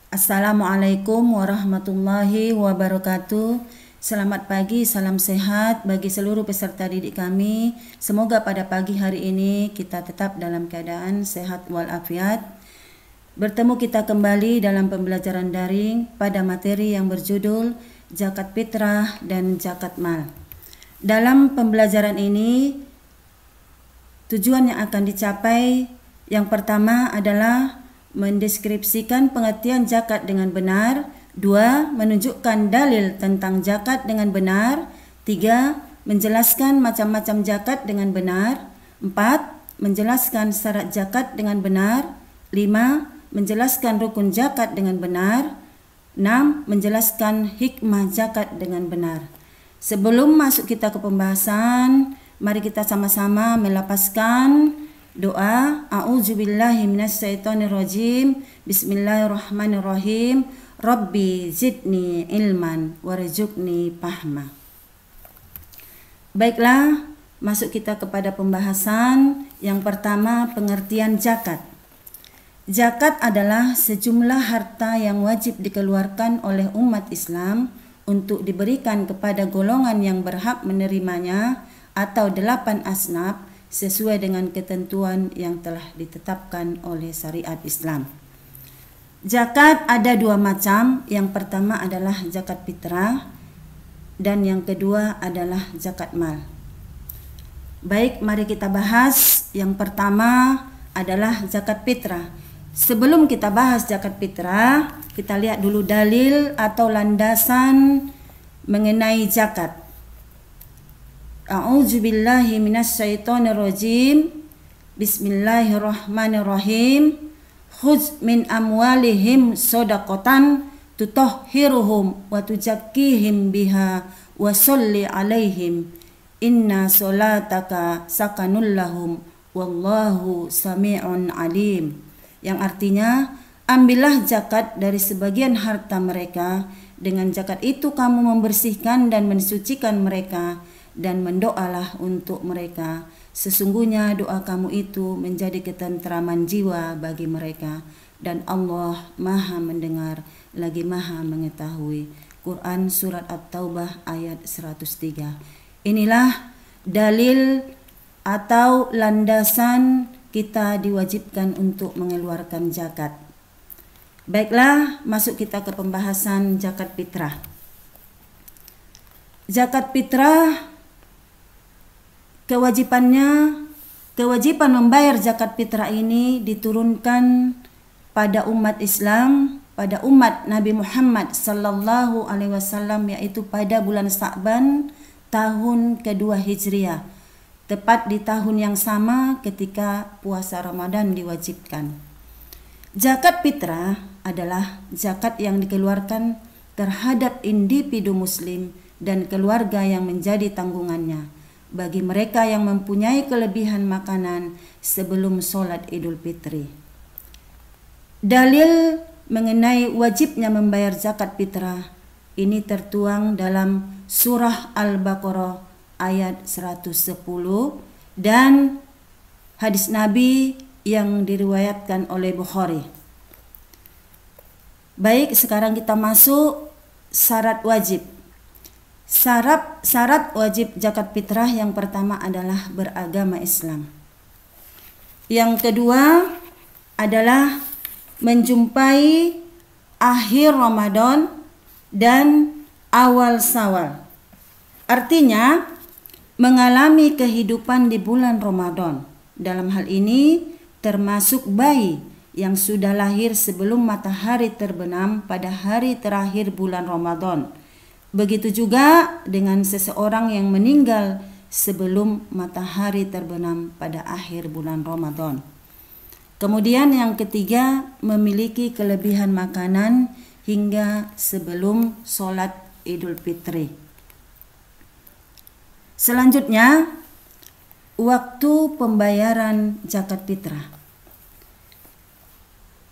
Assalamualaikum warahmatullahi wabarakatuh. Selamat pagi, salam sehat bagi seluruh peserta didik kami. Semoga pada pagi hari ini kita tetap dalam keadaan sehat walafiat. Bertemu kita kembali dalam pembelajaran daring pada materi yang berjudul Zakat Fitrah dan Zakat Mal. Dalam pembelajaran ini, tujuan yang akan dicapai yang pertama adalah mendeskripsikan pengertian zakat dengan benar. 2. Menunjukkan dalil tentang zakat dengan benar. 3. Menjelaskan macam-macam zakat dengan benar. 4. Menjelaskan syarat zakat dengan benar. 5. Menjelaskan rukun zakat dengan benar. 6. Menjelaskan hikmah zakat dengan benar. Sebelum masuk kita ke pembahasan, mari kita sama-sama melafazkan doa. A'udzubillahi minasyaitonirrajim. Bismillahirrahmanirrahim. Rabbi zidni ilman warzuqni fahma. Baiklah, masuk kita kepada pembahasan. Yang pertama, pengertian zakat. Zakat adalah sejumlah harta yang wajib dikeluarkan oleh umat Islam untuk diberikan kepada golongan yang berhak menerimanya atau 8 asnaf sesuai dengan ketentuan yang telah ditetapkan oleh syariat Islam. Zakat ada 2 macam. Yang pertama adalah zakat fitrah dan yang kedua adalah zakat mal. Baik, mari kita bahas. Yang pertama adalah zakat fitrah. Sebelum kita bahas zakat fitrah, kita lihat dulu dalil atau landasan mengenai zakat. A'udzubillahi minasyaitonirrajim. Bismillahirrahmanirrahim. Khudz min amwalihim shadaqatan tutahhiruhum wa tuzakkihim biha wa sholli alaihim inna sholataka sakanul lahum wallahu sami'un alim. Yang artinya, ambillah zakat dari sebagian harta mereka, dengan zakat itu kamu membersihkan dan mensucikan mereka, dan mendoalah untuk mereka. Sesungguhnya doa kamu itu menjadi ketentraman jiwa bagi mereka, dan Allah Maha mendengar lagi Maha mengetahui. Quran Surat At-Taubah ayat 103. Inilah dalil atau landasan kita diwajibkan untuk mengeluarkan zakat. Baiklah, masuk kita ke pembahasan zakat fitrah. Zakat fitrah, kewajiban membayar zakat fitrah ini diturunkan pada umat Islam, pada umat Nabi Muhammad sallallahu alaihi wasallam, yaitu pada bulan Sa'ban tahun kedua Hijriah, tepat di tahun yang sama ketika puasa Ramadan diwajibkan. Zakat fitrah adalah zakat yang dikeluarkan terhadap individu muslim dan keluarga yang menjadi tanggungannya, bagi mereka yang mempunyai kelebihan makanan sebelum sholat Idul Fitri. Dalil mengenai wajibnya membayar zakat fitrah ini tertuang dalam surah Al-Baqarah ayat 110 dan hadis Nabi yang diriwayatkan oleh Bukhari. Baik, sekarang kita masuk syarat wajib. Syarat wajib zakat fitrah yang pertama adalah beragama Islam. Yang kedua adalah menjumpai akhir Ramadan dan awal Syawal. Artinya mengalami kehidupan di bulan Ramadan. Dalam hal ini termasuk bayi yang sudah lahir sebelum matahari terbenam pada hari terakhir bulan Ramadan. Begitu juga dengan seseorang yang meninggal sebelum matahari terbenam pada akhir bulan Ramadan. Kemudian yang ketiga, memiliki kelebihan makanan hingga sebelum sholat Idul Fitri. Selanjutnya, waktu pembayaran zakat fitrah.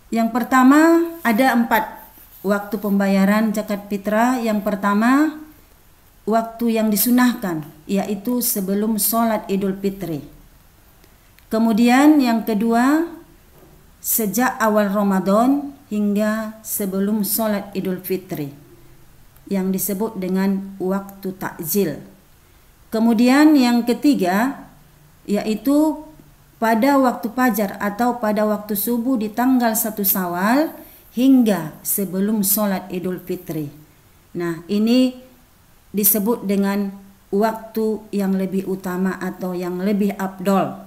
Yang pertama, ada 4 waktu pembayaran zakat fitrah. Yang pertama, waktu yang disunahkan, yaitu sebelum sholat Idul Fitri. Kemudian yang kedua, sejak awal Ramadan hingga sebelum sholat Idul Fitri yang disebut dengan waktu takjil. Kemudian yang ketiga yaitu pada waktu fajar atau pada waktu subuh di tanggal 1 Syawal hingga sebelum sholat Idul Fitri. Nah, ini disebut dengan waktu yang lebih utama atau yang lebih afdol.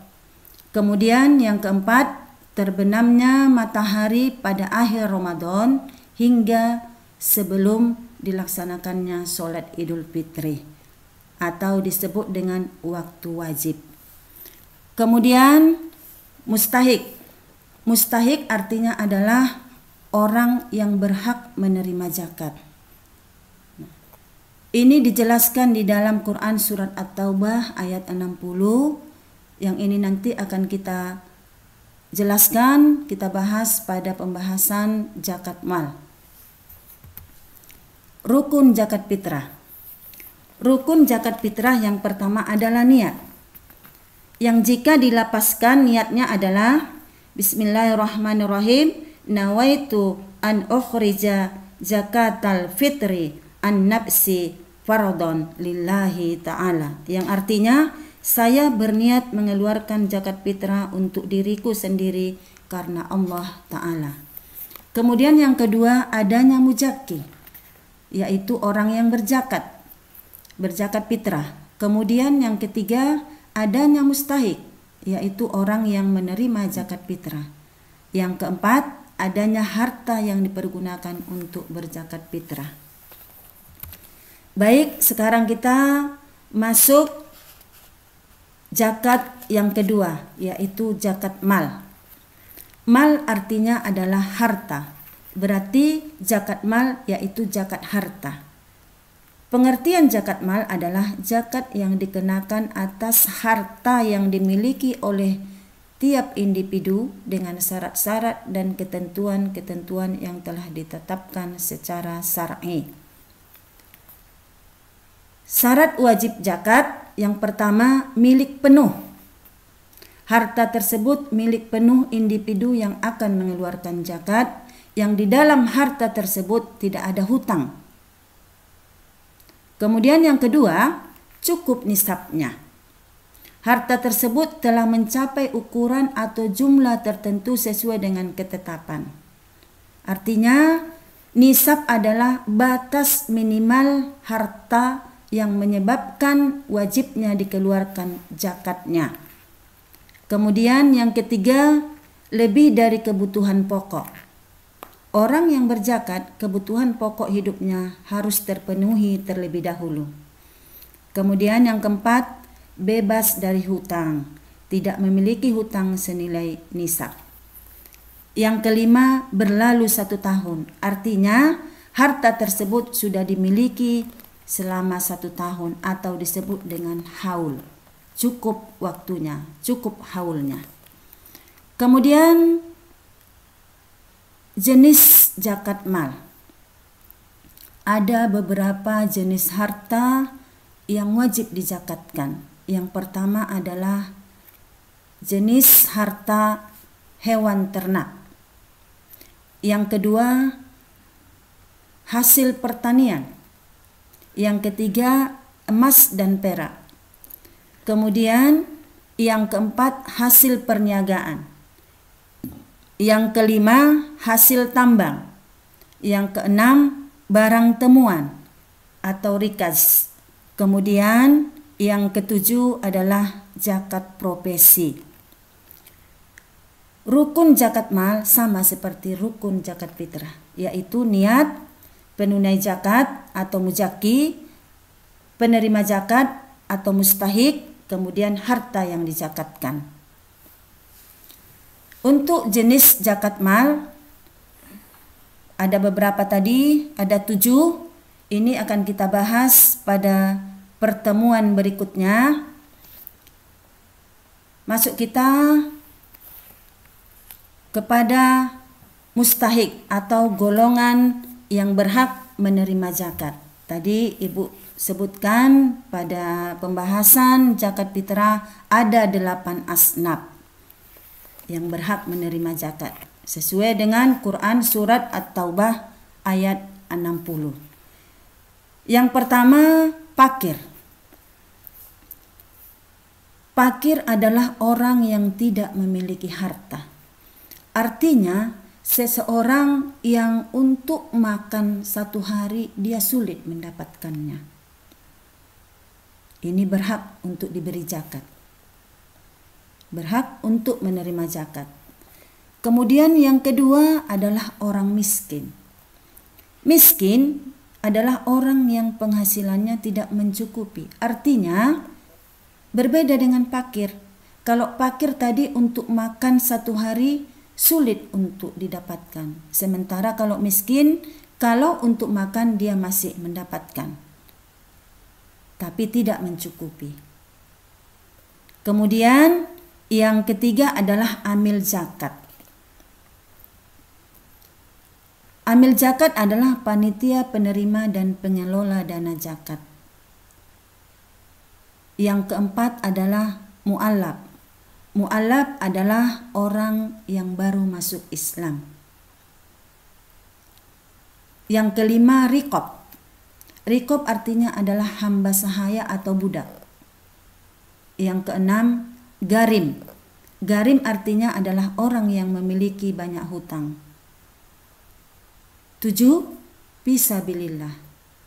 Kemudian yang keempat, terbenamnya matahari pada akhir Ramadan hingga sebelum dilaksanakannya sholat Idul Fitri atau disebut dengan waktu wajib. Kemudian mustahik. Mustahik artinya adalah orang yang berhak menerima zakat. Ini dijelaskan di dalam Quran surat At-Taubah ayat 60. Yang ini nanti akan kita jelaskan, kita bahas pada pembahasan zakat mal. Rukun zakat fitrah. Rukun zakat fitrah yang pertama adalah niat. Yang jika dilapaskan niatnya adalah Bismillahirrahmanirrahim, nawaitu an ukhrija zakatal fitri an nafsi faradon lillahi ta'ala, yang artinya saya berniat mengeluarkan zakat fitrah untuk diriku sendiri karena Allah Ta'ala. Kemudian yang kedua adanya muzaki, yaitu orang yang berzakat fitrah. Kemudian yang ketiga adanya mustahik, yaitu orang yang menerima zakat fitrah. Yang keempat adanya harta yang dipergunakan untuk berzakat fitrah. Baik, sekarang kita masuk zakat yang kedua, yaitu zakat mal. Mal artinya adalah harta. Berarti zakat mal yaitu zakat harta. Pengertian zakat mal adalah zakat yang dikenakan atas harta yang dimiliki oleh tiap individu dengan syarat-syarat dan ketentuan-ketentuan yang telah ditetapkan secara syar'i. Syarat wajib zakat yang pertama milik penuh. Harta tersebut milik penuh individu yang akan mengeluarkan zakat, yang di dalam harta tersebut tidak ada hutang. Kemudian yang kedua, cukup nisabnya. Harta tersebut telah mencapai ukuran atau jumlah tertentu sesuai dengan ketetapan. Artinya, nisab adalah batas minimal harta yang menyebabkan wajibnya dikeluarkan zakatnya. Kemudian yang ketiga, lebih dari kebutuhan pokok. Orang yang berzakat, kebutuhan pokok hidupnya harus terpenuhi terlebih dahulu. Kemudian yang keempat, bebas dari hutang, tidak memiliki hutang senilai nisab. Yang kelima, berlalu 1 tahun, artinya harta tersebut sudah dimiliki selama 1 tahun atau disebut dengan haul. Cukup waktunya, cukup haulnya. Kemudian jenis zakat mal. Ada beberapa jenis harta yang wajib dizakatkan. Yang pertama adalah jenis harta hewan ternak. Yang kedua, hasil pertanian. Yang ketiga, emas dan perak. Kemudian yang keempat, hasil perniagaan. Yang kelima, hasil tambang. Yang keenam, barang temuan atau rikaz. Kemudian yang ketujuh adalah zakat profesi. Rukun zakat mal sama seperti rukun zakat fitrah, yaitu niat, penunai zakat atau muzaki, penerima zakat atau mustahik, kemudian harta yang dizakatkan. Untuk jenis zakat mal ada beberapa tadi, ada 7. Ini akan kita bahas pada pertemuan berikutnya. Masuk kita kepada mustahik atau golongan yang berhak menerima zakat. Tadi Ibu sebutkan pada pembahasan zakat fitrah ada 8 asnaf yang berhak menerima zakat. sesuai dengan Quran surat At-Taubah ayat 60. Yang pertama, fakir. Fakir adalah orang yang tidak memiliki harta. Artinya, seseorang yang untuk makan satu hari dia sulit mendapatkannya. Ini berhak untuk diberi zakat. Berhak untuk menerima zakat. Kemudian yang kedua adalah orang miskin. Miskin adalah orang yang penghasilannya tidak mencukupi. Artinya berbeda dengan fakir. Kalau fakir tadi untuk makan satu hari sulit untuk didapatkan. Sementara kalau miskin, kalau untuk makan dia masih mendapatkan, tapi tidak mencukupi. Kemudian yang ketiga adalah amil zakat. Amil zakat adalah panitia penerima dan pengelola dana zakat. Yang keempat adalah mu'allaf. Mu'allaf adalah orang yang baru masuk Islam. Yang kelima, riqab. Riqab artinya adalah hamba sahaya atau budak. Yang keenam, garim. Garim artinya adalah orang yang memiliki banyak hutang. 7. Fisabilillah,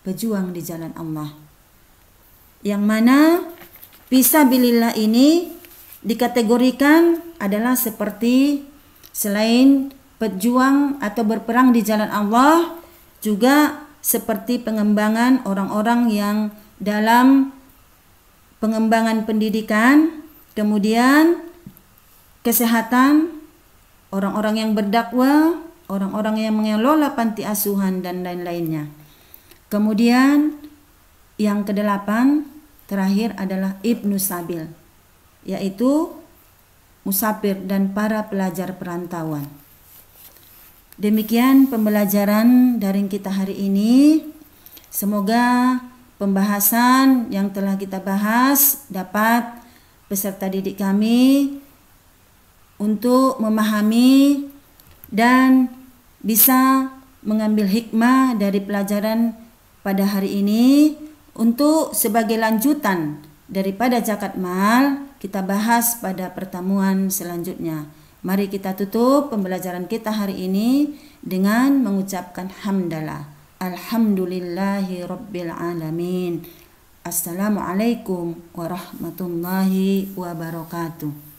pejuang di jalan Allah. Yang mana fisabilillah ini dikategorikan adalah seperti selain pejuang atau berperang di jalan Allah, juga seperti pengembangan orang-orang yang dalam pengembangan pendidikan, kemudian kesehatan, orang-orang yang berdakwah, orang-orang yang mengelola panti asuhan dan lain-lainnya. Kemudian yang kedelapan terakhir adalah Ibnu Sabil, yaitu musafir dan para pelajar perantauan. Demikian pembelajaran daring kita hari ini. Semoga pembahasan yang telah kita bahas dapat peserta didik kami untuk memahami dan bisa mengambil hikmah dari pelajaran pada hari ini. Untuk sebagai lanjutan daripada zakat mal, kita bahas pada pertemuan selanjutnya. Mari kita tutup pembelajaran kita hari ini dengan mengucapkan hamdalah. Alhamdulillahi rabbil alamin. Assalamualaikum warahmatullahi wabarakatuh.